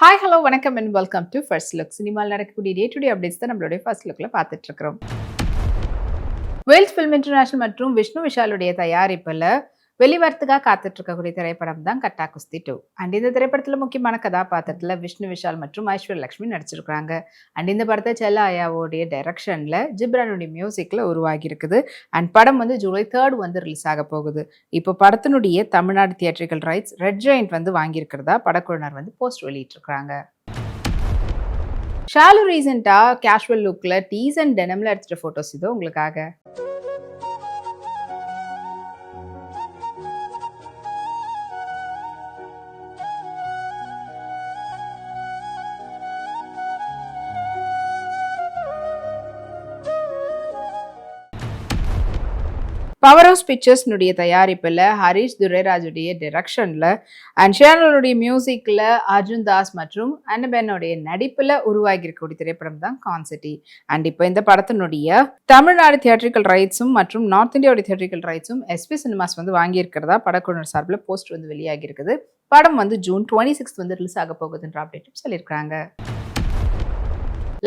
Hi hello வணக்கம் and welcome to first look. சினிமாவில் நடக்கக்கூடிய டே டு டே அப்டேட்ஸ் தான் நம்மளுடைய ஃபர்ஸ்ட் லுக்கில் பார்த்துட்டு இருக்கிறோம். வேல்ஸ் ஃபிலிம் இன்டர்நேஷனல் மற்றும் விஷ்ணு விஷாலுடைய தயாரிப்பில் வெளிவரத்துக்காக காத்துட்டு இருக்கக்கூடிய திரைப்படம் தான் கட்டா குஸ்தி 2. அண்ட் இந்த திரைப்படத்தில் முக்கியமான கதாபாத்திரத்தில் விஷ்ணு விஷால் மற்றும் ஐஸ்வர்யா லட்சுமி நடிச்சிருக்காங்க. அண்ட் இந்த படத்தை செல்ல ஐயாவோடைய டைரக்ஷனில் ஜிப்ரானுடைய மியூசிக்கில் உருவாகி இருக்குது. அண்ட் படம் வந்து ஜூலை 3 ரிலீஸ் ஆக போகுது. இப்போ படத்தினுடைய Tamil Nadu theatrical rights Red Giant வாங்கியிருக்கிறதா படக்குழுவினர் போஸ்ட் வெளியிட்டிருக்காங்க. ஷாலு ரீசெண்டா கேஷுவல் லுக்ல டீஸ் அண்ட் டெனம்ல எடுத்துட்ட போட்டோஸ் இதோ உங்களுக்காக. பவர் ஹவுஸ் பிக்சர்ஸ்னுடைய தயாரிப்பில் ஹரிஷ் துரைராஜுடைய டைரக்ஷனில் அண்ட் ஷேனலுடைய மியூசிக்கில் அர்ஜுன் தாஸ் மற்றும் அன்னபென்னுடைய நடிப்பில் உருவாகி இருக்கக்கூடிய திரைப்படம் தான் கான்சிட்டி. அண்ட் இப்போ இந்த படத்தினுடைய தமிழ்நாடு தியேட்ரிக்கல் ரைட்ஸும் மற்றும் நார்த் இந்தியாவுடைய தியேட்ரிக்கல் ரைட்ஸும் எஸ்பி சினிமாஸ் வாங்கியிருக்கிறதா படக்குழுவினர் சார்பில் போஸ்ட் வெளியாகி இருக்குது. படம் ஜூன் 26 ரிலீஸ் ஆக போகுதுன்ற அப்டேட்டும் சொல்லியிருக்காங்க.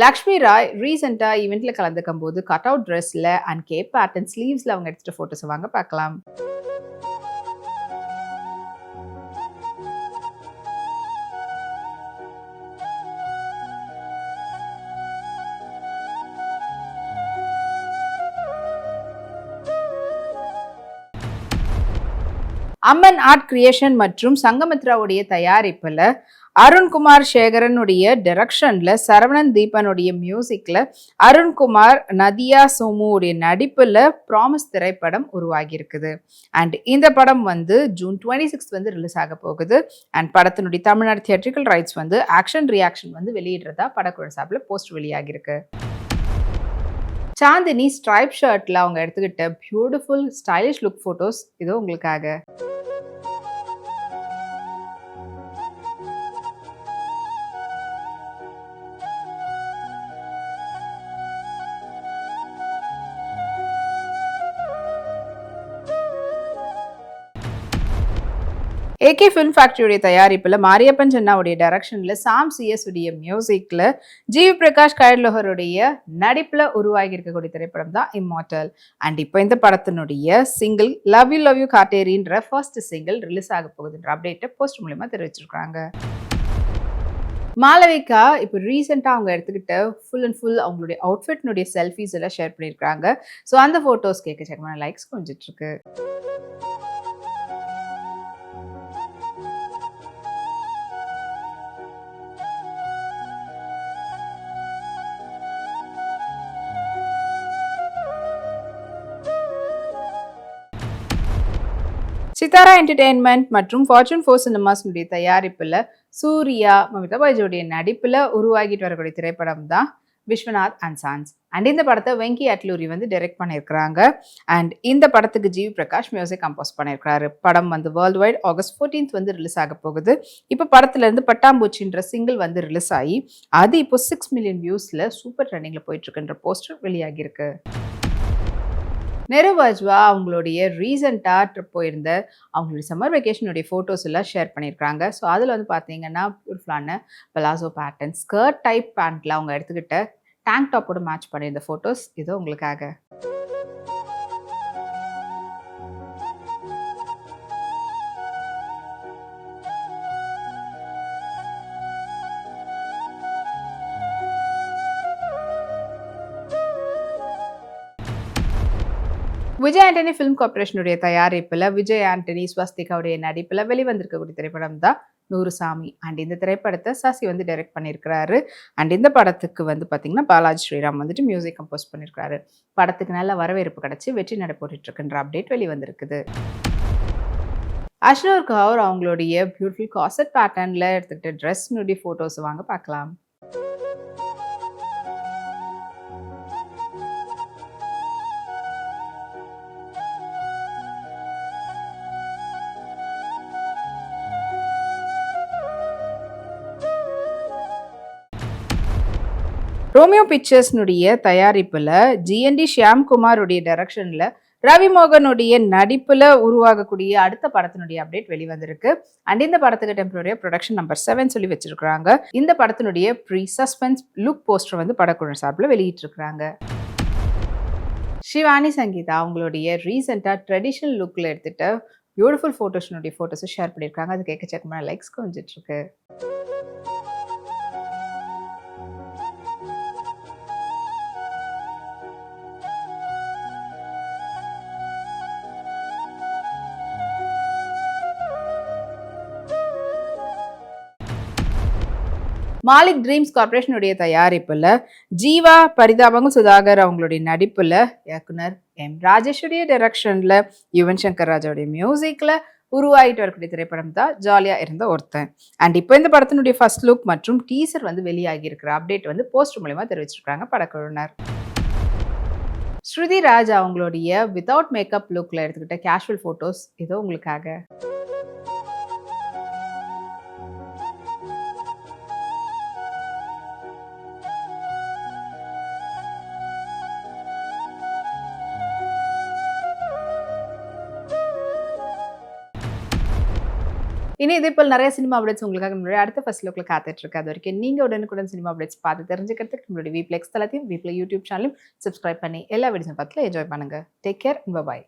லக்ஷ்மி ராய் ரீசெண்டா ஈவெண்ட்ல கலந்துக்கும் போது கட் அவுட் ட்ரெஸ்ல அண்ட் கேப் பேட்டர்ன் ஸ்லீவ்ஸ்ல அவங்க எடுத்துட்ட போட்டோஸ் பார்க்கலாம். அம்மன் ஆர்ட் கிரியேஷன் மற்றும் சங்கமித்ராவுடைய தயாரிப்புல அருண்குமார் சேகரனுடைய டைரக்ஷன்ல சரவணன் தீபனுடைய மியூசிக்ல அருண்குமார் நதியா சோமுடைய நடிப்புல ப்ராமிஸ் திரைப்படம் உருவாகி இருக்குது. அண்ட் இந்த படம் ஜூன் 26 ரிலீஸ் ஆக போகுது. அண்ட் படத்தினுடைய Tamil Nadu theatrical rights Action Reaction வெளியிடுறதா படக்குழு சார்பில் போஸ்ட் வெளியாகி இருக்கு. சாந்தினி ஸ்ட்ரைப் ஷர்ட்ல அவங்க எடுத்துக்கிட்ட பியூட்டிஃபுல் ஸ்டைலிஷ் லுக் போட்டோஸ் இதோ உங்களுக்காக. ஏகே ஃபிலிம் ஃபேக்டரியுடைய தயாரிப்பில் மாரியப்பன் சென்னாவுடைய டைரக்ஷனில் சாம் சிஎஸ் உடைய மியூசிக்கில் ஜிவி பிரகாஷ் கைலோகருடைய நடிப்பில் உருவாகி இருக்கக்கூடிய திரைப்படம் தான் இம்மார்டல். அண்ட் இப்போ இந்த படத்தினுடைய சிங்கிள் லவ் யூ காட்டேரின்ற ஃபர்ஸ்ட் சிங்கிள் ரிலீஸ் ஆக போகுதுன்ற அப்டேட்டை போஸ்ட் மூலமா தெரிவிச்சிருக்காங்க. மாளவிகா இப்போ ரீசெண்டாக அவங்க எடுத்துக்கிட்ட ஃபுல் அண்ட் ஃபுல் அவங்களுடைய அவுட்ஃபிட்னுடைய செல்ஃபீஸ் எல்லாம் ஷேர் பண்ணியிருக்காங்க. ஸோ அந்த ஃபோட்டோஸ் கேட்க லைக்ஸ் கொஞ்சிட்டு இருக்கு. சித்தாரா என்டர்டெயின்மெண்ட் மற்றும் ஃபார்ச்சூன் 4 சினிமாஸ்னுடைய தயாரிப்பில் சூர்யா மமிதா பைஜோடைய நடிப்பில் உருவாகிட்டு வரக்கூடிய திரைப்படம் தான் விஸ்வநாத் அண்ட் சான்ஸ். அண்ட் இந்த படத்தை வெங்கி அட்லூரி டைரக்ட் பண்ணியிருக்கிறாங்க. அண்ட் இந்த படத்துக்கு ஜிவி பிரகாஷ் மியூசிக் கம்போஸ் பண்ணியிருக்கிறாரு. படம் வேர்ல்டு வைட் ஆகஸ்ட் 14 ரிலீஸ் ஆக போகுது. இப்போ படத்துலேருந்து பட்டாம்பூச்சின்ற சிங்கிள் ரிலீஸ் ஆகி அது இப்போ 6 மில்லியன் வியூஸில் சூப்பர் ட்ரெண்டிங்கில் போயிட்டு இருக்குன்ற போஸ்டர் வெளியாகியிருக்கு. நெருவாஜ்வா அவங்களுடைய ரீசெண்டாக ட்ரிப் போயிருந்த அவங்களுடைய சம்மர் வெக்கேஷனுடைய ஃபோட்டோஸ் எல்லாம் ஷேர் பண்ணியிருக்காங்க. ஸோ அதில் பார்த்தீங்கன்னா பியூட்டிஃபுல்லான பலாசோ பேட்டர்ன் ஸ்கர்ட் டைப் பேண்ட்டில் அவங்க எடுத்துக்கிட்ட டேங்க் டாப்போட மேட்ச் பண்ணியிருந்த ஃபோட்டோஸ் இதோ உங்களுக்காக. விஜய் ஆண்டனி ஃபிலிம் கார்பரேஷனுடைய தயாரிப்பில் விஜய் ஆண்டனி ஸ்வஸ்திகாவுடைய நடிப்பில் வெளிவந்திருக்கக்கூடிய திரைப்படம் தான் நூறுசாமி. அண்ட் இந்த திரைப்படத்தை சசி டைரக்ட் பண்ணியிருக்கிறாரு. அண்ட் இந்த படத்துக்கு பார்த்தீங்கன்னா பாலாஜி ஸ்ரீராம் மியூசிக் கம்போஸ் பண்ணியிருக்கிறாரு. படத்துக்கு நல்ல வரவேற்பு கிடைச்சி வெற்றி நடை போட்டுட்டு இருக்குன்ற அப்டேட் வெளிவந்திருக்குது. அஷ்னூர் கவுர் அவங்களுடைய பியூட்டிஃபுல் காசட் பேட்டர்னில் எடுத்துக்கிட்ட ட்ரெஸ்னுடைய ஃபோட்டோஸ் பார்க்கலாம். ரோமியோ பிக்சர்ஸ்னுடைய தயாரிப்பில் ஜிஎன்டி ஷியாம்குமாருடைய டைரக்ஷனில் ரவி மோகனுடைய நடிப்புல உருவாகக்கூடிய அடுத்த படத்தினுடைய அப்டேட் வெளிவந்திருக்கு. அண்ட் இந்த படத்துக்கு டெம்பரரியா ப்ரொடக்ஷன் நம்பர் 7 சொல்லி வச்சிருக்காங்க. இந்த படத்தினுடைய ப்ரீ சஸ்பென்ஸ் லுக் போஸ்டர் வந்து படக்குழு சார்பில் வெளியிட்டிருக்காங்க. ஷிவானி சங்கீதா அவங்களுடைய ரீசெண்டாக ட்ரெடிஷ்னல் லுக்கில் எடுத்துகிட்ட பியூட்டிஃபுல் ஃபோட்டோஸை ஷேர் பண்ணியிருக்காங்க. அது எக்கச்சக்கமான லைக்ஸ் கொஞ்சிட்டு இருக்கு. மாலிக் ட்ரீம்ஸ் கார்பரேஷனுடைய தயாரிப்புல ஜீவா பரிதாபங்கள் சுதாகர் அவங்களுடைய நடிப்புல இயக்குனர் எம் ராஜேஷுடைய டைரக்ஷன்ல யுவன் சங்கர் ராஜாவுடைய மியூசிக்ல உருவாகிட்டு வரக்கூடிய திரைப்படம் தான் ஜாலியா இருந்த ஒருத்தன். அண்ட் இப்போ இந்த படத்தினுடைய ஃபர்ஸ்ட் லுக் மற்றும் டீசர் வந்து வெளியாகி இருக்கிற அப்டேட் வந்து போஸ்டர் மூலமா தெரிவிச்சிருக்காங்க படக்குழுவினர். ஸ்ருதி ராஜ் அவங்களுடைய வித்தவுட் மேக்கப் லுக்ல எடுத்துக்கிட்ட கேஷுவல் போட்டோஸ் இதோ உங்களுக்காக. இனி இதே போல் நிறைய சினிமா அப்டேட்ஸ் உங்களுக்காக நம்மளுடைய அடுத்த ஃபர்ஸ்ட் லுக்ல காத்துட்டு இருக்கு. அது வரைக்கும் நீங்க உடனுக்குடன் சினிமா அப்டேட்ஸ் பார்த்து தெரிஞ்சுக்கிறதுக்கு நம்மளுடைய வீப்ளெக்ஸ் தளத்தையும் வீப்ளை யூடியூப் சேனலையும் சப்ஸ்கிரைப் பண்ணி எல்லா வீடியோஸும் பார்த்து என்ஜாய் பண்ணுங்க. Take care, by.